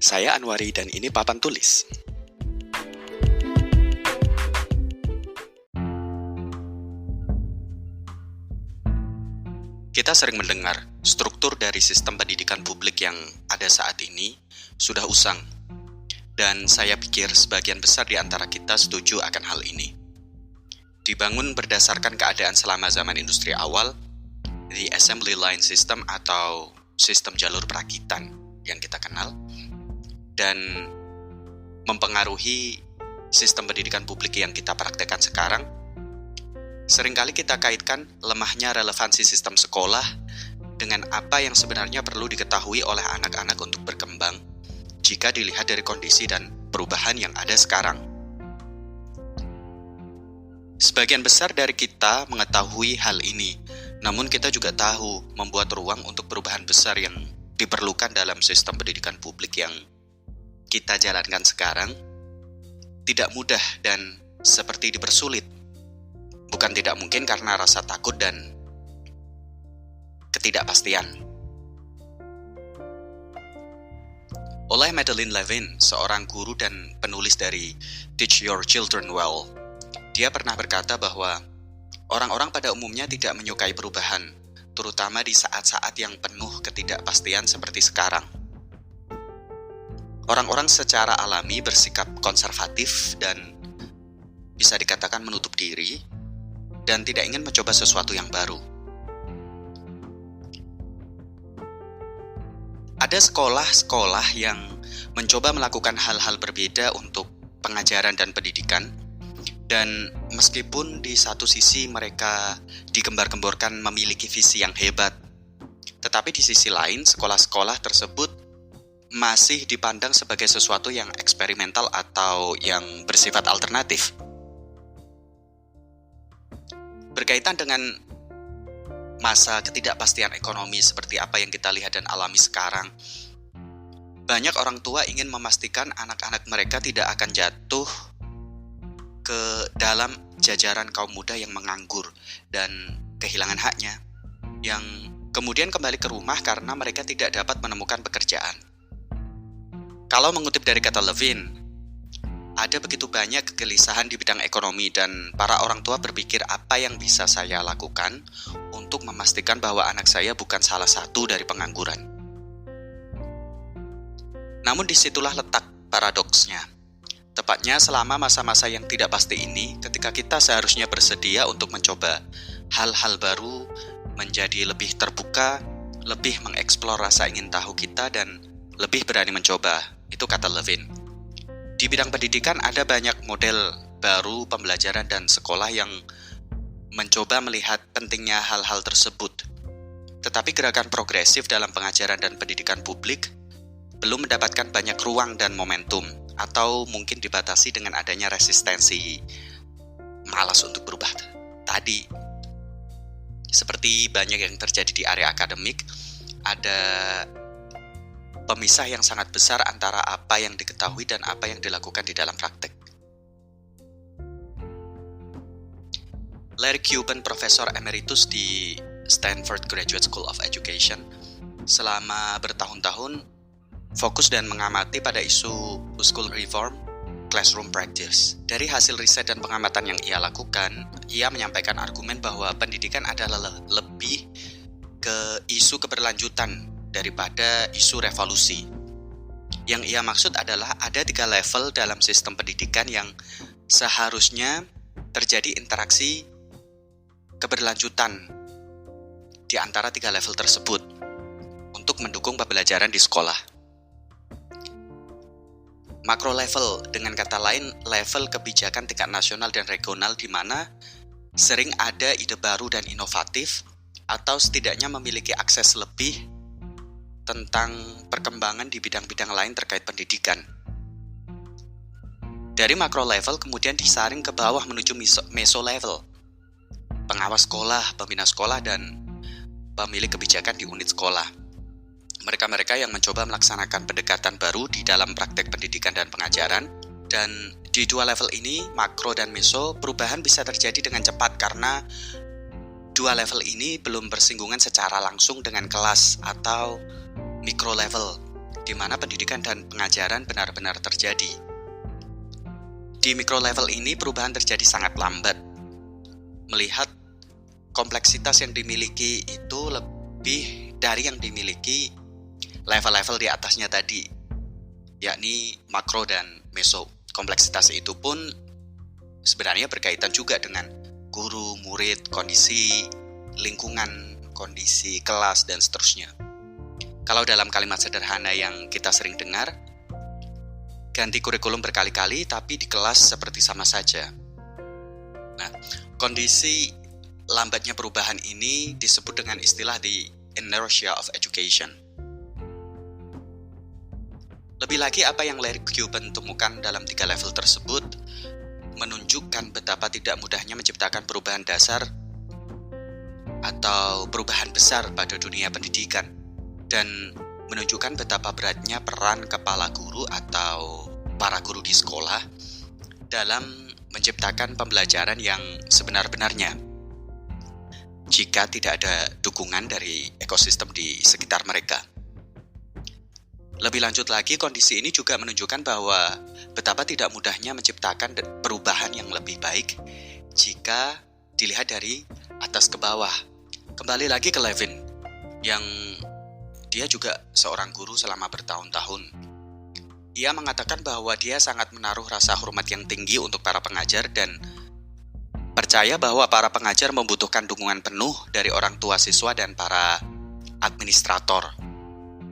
Saya Anwari dan ini Papan Tulis. Kita sering mendengar struktur dari sistem pendidikan publik yang ada saat ini sudah usang. Dan saya pikir sebagian besar di antara kita setuju akan hal ini. Dibangun berdasarkan keadaan selama zaman industri awal, the assembly line system atau sistem jalur perakitan yang kita kenal, dan mempengaruhi sistem pendidikan publik yang kita praktekkan sekarang. Seringkali kita kaitkan lemahnya relevansi sistem sekolah dengan apa yang sebenarnya perlu diketahui oleh anak-anak untuk berkembang jika dilihat dari kondisi dan perubahan yang ada sekarang. Sebagian besar dari kita mengetahui hal ini, namun kita juga tahu membuat ruang untuk perubahan besar yang diperlukan dalam sistem pendidikan publik yang kita jalankan sekarang tidak mudah dan seperti dipersulit. Bukan tidak mungkin karena rasa takut dan ketidakpastian. Oleh Madeline Levin, seorang guru dan penulis dari Teach Your Children Well, dia pernah berkata bahwa orang-orang pada umumnya tidak menyukai perubahan, terutama di saat-saat yang penuh ketidakpastian seperti sekarang. Orang-orang secara alami bersikap konservatif dan bisa dikatakan menutup diri dan tidak ingin mencoba sesuatu yang baru. Ada sekolah-sekolah yang mencoba melakukan hal-hal berbeda untuk pengajaran dan pendidikan, dan meskipun di satu sisi mereka digembar-gemborkan memiliki visi yang hebat, tetapi di sisi lain sekolah-sekolah tersebut masih dipandang sebagai sesuatu yang eksperimental atau yang bersifat alternatif. Berkaitan dengan masa ketidakpastian ekonomi seperti apa yang kita lihat dan alami sekarang, banyak orang tua ingin memastikan anak-anak mereka tidak akan jatuh ke dalam jajaran kaum muda yang menganggur dan kehilangan haknya, yang kemudian kembali ke rumah karena mereka tidak dapat menemukan pekerjaan. Kalau mengutip dari kata Levin, ada begitu banyak kegelisahan di bidang ekonomi dan para orang tua berpikir apa yang bisa saya lakukan untuk memastikan bahwa anak saya bukan salah satu dari pengangguran. Namun disitulah letak paradoksnya. Tepatnya selama masa-masa yang tidak pasti ini, ketika kita seharusnya bersedia untuk mencoba hal-hal baru, menjadi lebih terbuka, lebih mengeksplor rasa ingin tahu kita dan lebih berani mencoba, itu kata Levin. Di bidang pendidikan ada banyak model baru pembelajaran dan sekolah yang mencoba melihat pentingnya hal-hal tersebut. Tetapi gerakan progresif dalam pengajaran dan pendidikan publik belum mendapatkan banyak ruang dan momentum, atau mungkin dibatasi dengan adanya resistensi malas untuk berubah tadi. Seperti banyak yang terjadi di area akademik, ada pemisah yang sangat besar antara apa yang diketahui dan apa yang dilakukan di dalam praktek. Larry Cuban, profesor emeritus di Stanford Graduate School of Education, selama bertahun-tahun fokus dan mengamati pada isu school reform, classroom practice. Dari hasil riset dan pengamatan yang ia lakukan, ia menyampaikan argumen bahwa pendidikan adalah lebih ke isu keberlanjutan daripada isu revolusi. Yang ia maksud adalah ada 3 level dalam sistem pendidikan yang seharusnya terjadi interaksi keberlanjutan di antara 3 level tersebut untuk mendukung pembelajaran di sekolah. Makro level, dengan kata lain, level kebijakan tingkat nasional dan regional di mana sering ada ide baru dan inovatif atau setidaknya memiliki akses lebih tentang perkembangan di bidang-bidang lain terkait pendidikan. Dari makro level kemudian disaring ke bawah menuju meso level, pengawas sekolah, pembina sekolah, dan pemilik kebijakan di unit sekolah. Mereka-mereka yang mencoba melaksanakan pendekatan baru di dalam praktek pendidikan dan pengajaran. Dan di 2 level ini, makro dan meso, perubahan bisa terjadi dengan cepat karena 2 level ini belum bersinggungan secara langsung dengan kelas atau micro level di mana pendidikan dan pengajaran benar-benar terjadi. Di mikro level ini perubahan terjadi sangat lambat. Melihat kompleksitas yang dimiliki itu lebih dari yang dimiliki level-level di atasnya tadi, yakni makro dan meso. Kompleksitas itu pun sebenarnya berkaitan juga dengan guru, murid, kondisi lingkungan, kondisi kelas, dan seterusnya. Kalau dalam kalimat sederhana yang kita sering dengar, ganti kurikulum berkali-kali tapi di kelas seperti sama saja. Nah, kondisi lambatnya perubahan ini disebut dengan istilah the inertia of education. Lebih lagi, apa yang Larry Cuban temukan dalam 3 level tersebut menunjukkan betapa tidak mudahnya menciptakan perubahan dasar atau perubahan besar pada dunia pendidikan, dan menunjukkan betapa beratnya peran kepala guru atau para guru di sekolah dalam menciptakan pembelajaran yang sebenar-benarnya jika tidak ada dukungan dari ekosistem di sekitar mereka. Lebih lanjut lagi, kondisi ini juga menunjukkan bahwa betapa tidak mudahnya menciptakan perubahan yang lebih baik jika dilihat dari atas ke bawah. Kembali lagi ke Levin, yang dia juga seorang guru selama bertahun-tahun. Ia mengatakan bahwa dia sangat menaruh rasa hormat yang tinggi untuk para pengajar dan percaya bahwa para pengajar membutuhkan dukungan penuh dari orang tua siswa dan para administrator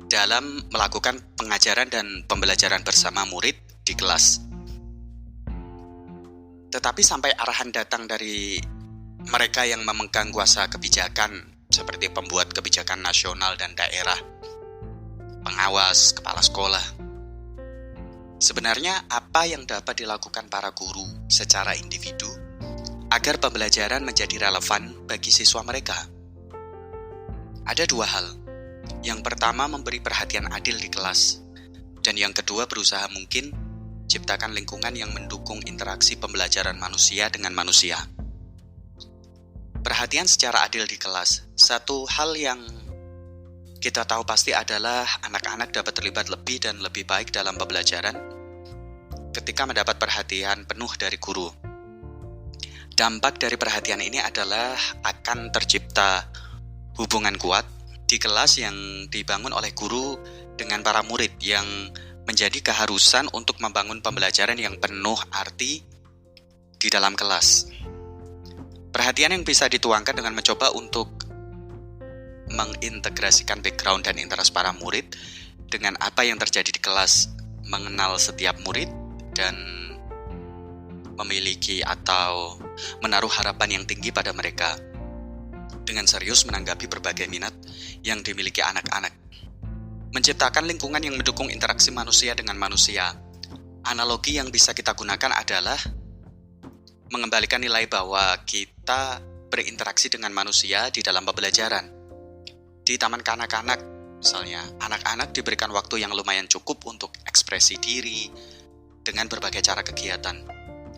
dalam melakukan pengajaran dan pembelajaran bersama murid di kelas. Tetapi sampai arahan datang dari mereka yang memegang kuasa kebijakan seperti pembuat kebijakan nasional dan daerah, pengawas, kepala sekolah. Sebenarnya apa yang dapat dilakukan para guru secara individu agar pembelajaran menjadi relevan bagi siswa mereka? Ada 2 hal. Yang pertama, memberi perhatian adil di kelas. Dan yang kedua, berusaha mungkin ciptakan lingkungan yang mendukung interaksi pembelajaran manusia dengan manusia. Perhatian secara adil di kelas. Satu hal yang kita tahu pasti adalah anak-anak dapat terlibat lebih dan lebih baik dalam pembelajaran ketika mendapat perhatian penuh dari guru. Dampak dari perhatian ini adalah akan tercipta hubungan kuat di kelas yang dibangun oleh guru dengan para murid, yang menjadi keharusan untuk membangun pembelajaran yang penuh arti di dalam kelas. Perhatian yang bisa dituangkan dengan mencoba untuk mengintegrasikan background dan interest para murid dengan apa yang terjadi di kelas, mengenal setiap murid dan memiliki atau menaruh harapan yang tinggi pada mereka, dengan serius menanggapi berbagai minat yang dimiliki anak-anak. Menciptakan lingkungan yang mendukung interaksi manusia dengan manusia. Analogi yang bisa kita gunakan adalah mengembalikan nilai bahwa kita berinteraksi dengan manusia di dalam pembelajaran. Di taman kanak-kanak, misalnya, anak-anak diberikan waktu yang lumayan cukup untuk ekspresi diri dengan berbagai cara kegiatan.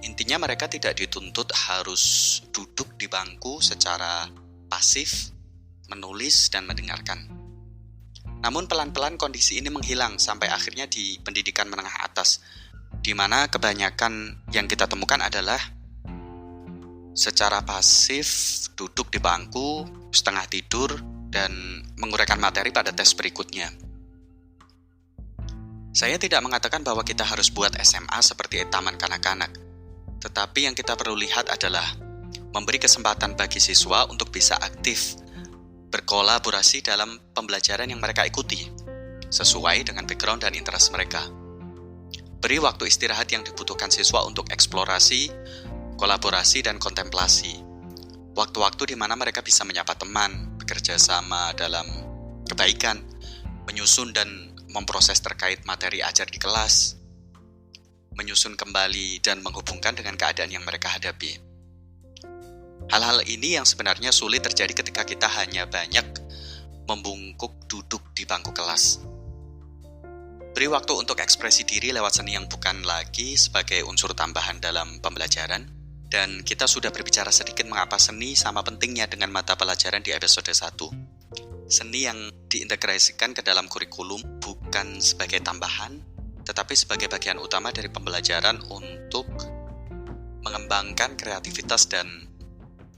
Intinya mereka tidak dituntut harus duduk di bangku secara pasif, menulis, dan mendengarkan. Namun pelan-pelan kondisi ini menghilang sampai akhirnya di pendidikan menengah atas, di mana kebanyakan yang kita temukan adalah secara pasif duduk di bangku, setengah tidur, dan menguraikan materi pada tes berikutnya. Saya tidak mengatakan bahwa kita harus buat SMA seperti taman kanak-kanak, tetapi yang kita perlu lihat adalah memberi kesempatan bagi siswa untuk bisa aktif berkolaborasi dalam pembelajaran yang mereka ikuti, sesuai dengan background dan interest mereka. Beri waktu istirahat yang dibutuhkan siswa untuk eksplorasi, kolaborasi, dan kontemplasi. Waktu-waktu di mana mereka bisa menyapa teman, bekerja sama dalam kebaikan, menyusun dan memproses terkait materi ajar di kelas, menyusun kembali dan menghubungkan dengan keadaan yang mereka hadapi. Hal-hal ini yang sebenarnya sulit terjadi ketika kita hanya banyak membungkuk duduk di bangku kelas. Beri waktu untuk ekspresi diri lewat seni yang bukan lagi sebagai unsur tambahan dalam pembelajaran. Dan kita sudah berbicara sedikit mengapa seni sama pentingnya dengan mata pelajaran di episode 1. Seni yang diintegrasikan ke dalam kurikulum bukan sebagai tambahan, tetapi sebagai bagian utama dari pembelajaran untuk mengembangkan kreativitas dan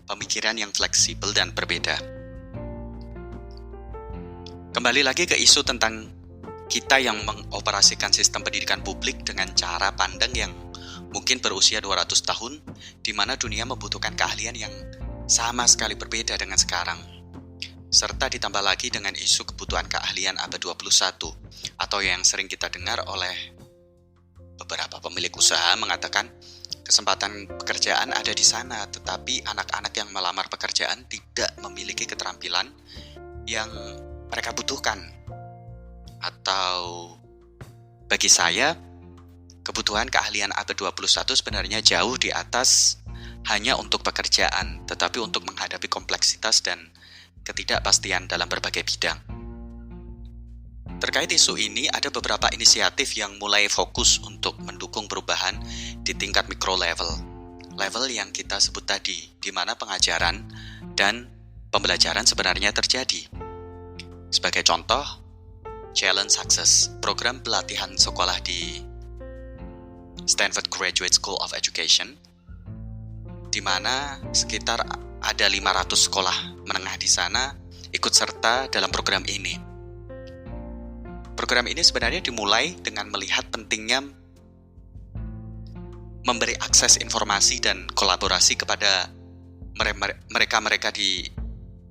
pemikiran yang fleksibel dan berbeda. Kembali lagi ke isu tentang kita yang mengoperasikan sistem pendidikan publik dengan cara pandang yang mungkin berusia 200 tahun, di mana dunia membutuhkan keahlian yang sama sekali berbeda dengan sekarang. Serta ditambah lagi dengan isu kebutuhan keahlian abad 21, atau yang sering kita dengar oleh beberapa pemilik usaha mengatakan, kesempatan pekerjaan ada di sana, tetapi anak-anak yang melamar pekerjaan tidak memiliki keterampilan yang mereka butuhkan. Atau bagi saya, kebutuhan keahlian abad 21 sebenarnya jauh di atas hanya untuk pekerjaan, tetapi untuk menghadapi kompleksitas dan ketidakpastian dalam berbagai bidang. Terkait isu ini, ada beberapa inisiatif yang mulai fokus untuk mendukung perubahan di tingkat mikro level yang kita sebut tadi, di mana pengajaran dan pembelajaran sebenarnya terjadi. Sebagai contoh, Challenge Success, program pelatihan sekolah di Stanford Graduate School of Education, di mana sekitar ada 500 sekolah menengah di sana ikut serta dalam program ini. Program ini sebenarnya dimulai dengan melihat pentingnya memberi akses informasi dan kolaborasi kepada mereka-mereka di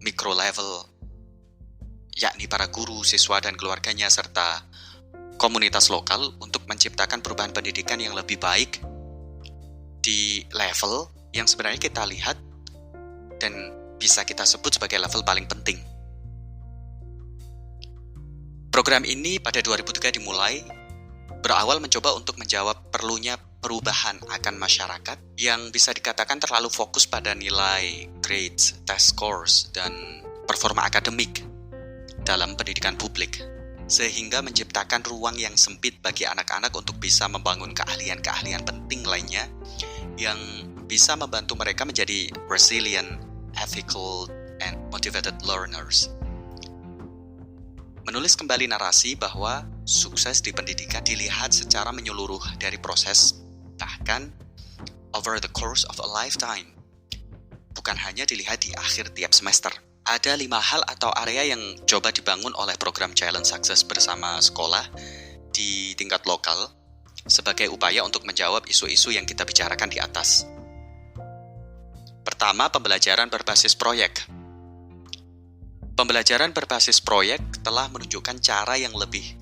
mikro level, yakni para guru, siswa, dan keluarganya, serta komunitas lokal untuk menciptakan perubahan pendidikan yang lebih baik di level yang sebenarnya kita lihat dan bisa kita sebut sebagai level paling penting. Program ini pada 2003 dimulai, berawal mencoba untuk menjawab perlunya perubahan akan masyarakat yang bisa dikatakan terlalu fokus pada nilai, grades, test scores, dan performa akademik dalam pendidikan publik, sehingga menciptakan ruang yang sempit bagi anak-anak untuk bisa membangun keahlian-keahlian penting lainnya yang bisa membantu mereka menjadi resilient, ethical, and motivated learners. Menulis kembali narasi bahwa sukses di pendidikan dilihat secara menyeluruh dari proses, bahkan over the course of a lifetime, bukan hanya dilihat di akhir tiap semester. Ada 5 hal atau area yang coba dibangun oleh program Challenge Success bersama sekolah di tingkat lokal sebagai upaya untuk menjawab isu-isu yang kita bicarakan di atas. Pertama, pembelajaran berbasis proyek. Pembelajaran berbasis proyek telah menunjukkan cara yang lebih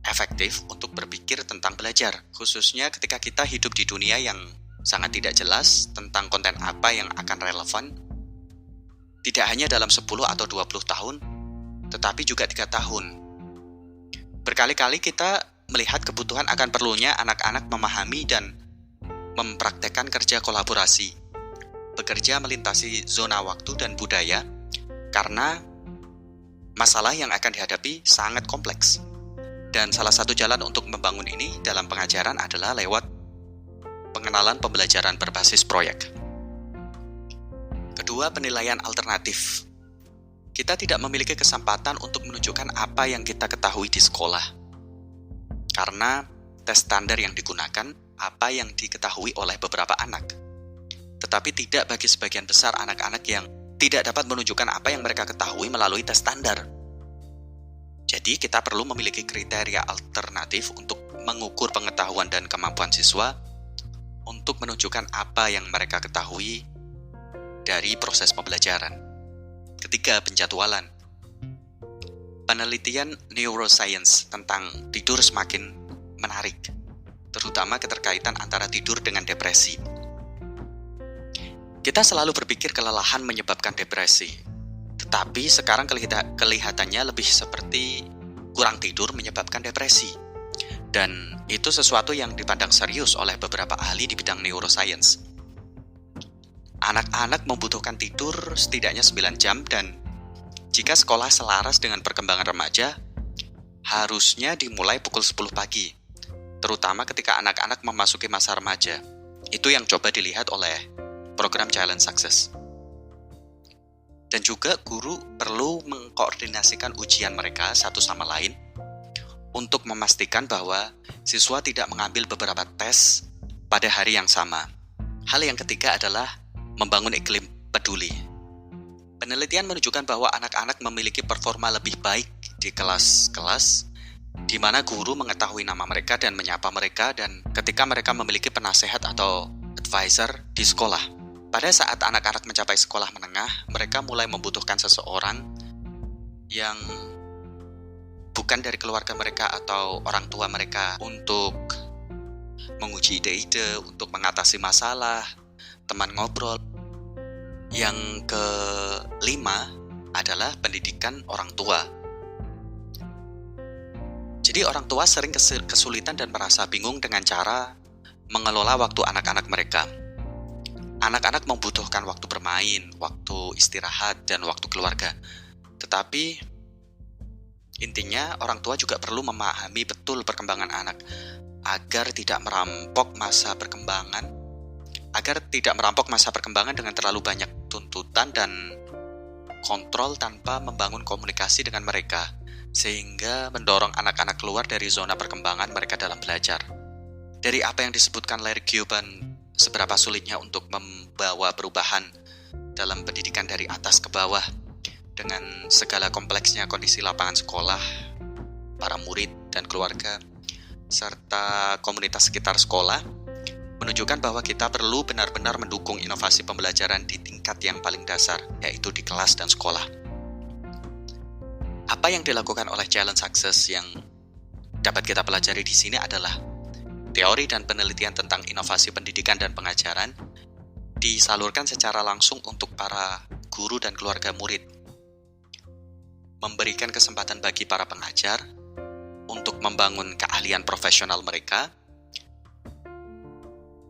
efektif untuk berpikir tentang belajar, khususnya ketika kita hidup di dunia yang sangat tidak jelas tentang konten apa yang akan relevan, tidak hanya dalam 10 atau 20 tahun, tetapi juga 3 tahun. Berkali-kali kita melihat kebutuhan akan perlunya anak-anak memahami dan mempraktekkan kerja kolaborasi, bekerja melintasi zona waktu dan budaya, karena masalah yang akan dihadapi sangat kompleks. Dan salah satu jalan untuk membangun ini dalam pengajaran adalah lewat pengenalan pembelajaran berbasis proyek. Kedua, penilaian alternatif. Kita tidak memiliki kesempatan untuk menunjukkan apa yang kita ketahui di sekolah, karena tes standar yang digunakan apa yang diketahui oleh beberapa anak, tetapi tidak bagi sebagian besar anak-anak yang tidak dapat menunjukkan apa yang mereka ketahui melalui tes standar. Jadi kita perlu memiliki kriteria alternatif untuk mengukur pengetahuan dan kemampuan siswa untuk menunjukkan apa yang mereka ketahui dari proses pembelajaran. Ketiga, penjadwalan. Penelitian neuroscience tentang tidur semakin menarik, terutama keterkaitan antara tidur dengan depresi. Kita selalu berpikir kelelahan menyebabkan depresi, tetapi sekarang kelihatannya lebih seperti kurang tidur menyebabkan depresi. Dan itu sesuatu yang dipandang serius oleh beberapa ahli di bidang neuroscience. Anak-anak membutuhkan tidur setidaknya 9 jam dan jika sekolah selaras dengan perkembangan remaja, harusnya dimulai pukul 10 pagi, terutama ketika anak-anak memasuki masa remaja. Itu yang coba dilihat oleh program Challenge Success. Dan juga guru perlu mengkoordinasikan ujian mereka satu sama lain untuk memastikan bahwa siswa tidak mengambil beberapa tes pada hari yang sama. Hal yang ketiga adalah membangun iklim peduli. Penelitian menunjukkan bahwa anak-anak memiliki performa lebih baik di kelas-kelas di mana guru mengetahui nama mereka dan menyapa mereka, dan ketika mereka memiliki penasehat atau advisor di sekolah. Pada saat anak-anak mencapai sekolah menengah, mereka mulai membutuhkan seseorang yang bukan dari keluarga mereka atau orang tua mereka untuk menguji ide-ide, untuk mengatasi masalah, teman ngobrol. Yang kelima adalah pendidikan orang tua. Jadi orang tua sering kesulitan dan merasa bingung dengan cara mengelola waktu anak-anak mereka. Anak-anak membutuhkan waktu bermain, waktu istirahat, dan waktu keluarga. Tetapi intinya orang tua juga perlu memahami betul perkembangan anak agar tidak merampok masa perkembangan dengan terlalu banyak tuntutan dan kontrol tanpa membangun komunikasi dengan mereka, sehingga mendorong anak-anak keluar dari zona perkembangan mereka dalam belajar. Dari apa yang disebutkan Larry Cuban, seberapa sulitnya untuk membawa perubahan dalam pendidikan dari atas ke bawah dengan segala kompleksnya kondisi lapangan sekolah, para murid dan keluarga, serta komunitas sekitar sekolah, menunjukkan bahwa kita perlu benar-benar mendukung inovasi pembelajaran di tingkat yang paling dasar, yaitu di kelas dan sekolah. Apa yang dilakukan oleh Challenge Success yang dapat kita pelajari di sini adalah teori dan penelitian tentang inovasi pendidikan dan pengajaran disalurkan secara langsung untuk para guru dan keluarga murid. Memberikan kesempatan bagi para pengajar untuk membangun keahlian profesional mereka,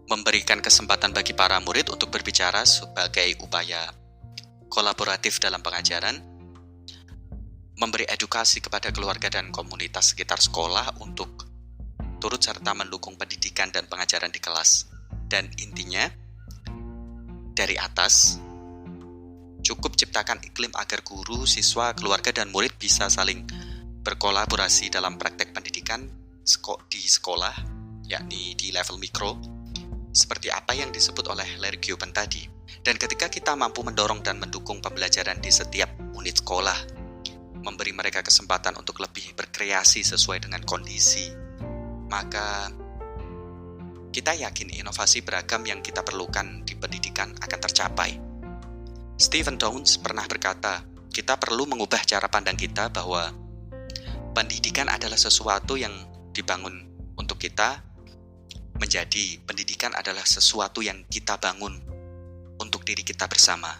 memberikan kesempatan bagi para murid untuk berbicara sebagai upaya kolaboratif dalam pengajaran, memberi edukasi kepada keluarga dan komunitas sekitar sekolah untuk turut serta mendukung pendidikan dan pengajaran di kelas. Dan intinya, dari atas, cukup ciptakan iklim agar guru, siswa, keluarga, dan murid bisa saling berkolaborasi dalam praktek pendidikan di sekolah, yakni di level mikro, seperti apa yang disebut oleh Larry Cuban tadi. Dan ketika kita mampu mendorong dan mendukung pembelajaran di setiap unit sekolah, memberi mereka kesempatan untuk lebih berkreasi sesuai dengan kondisi, maka kita yakin inovasi beragam yang kita perlukan di pendidikan akan tercapai. Stephen Downes pernah berkata, kita perlu mengubah cara pandang kita bahwa pendidikan adalah sesuatu yang dibangun untuk kita, menjadi pendidikan adalah sesuatu yang kita bangun untuk diri kita bersama.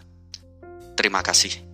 Terima kasih.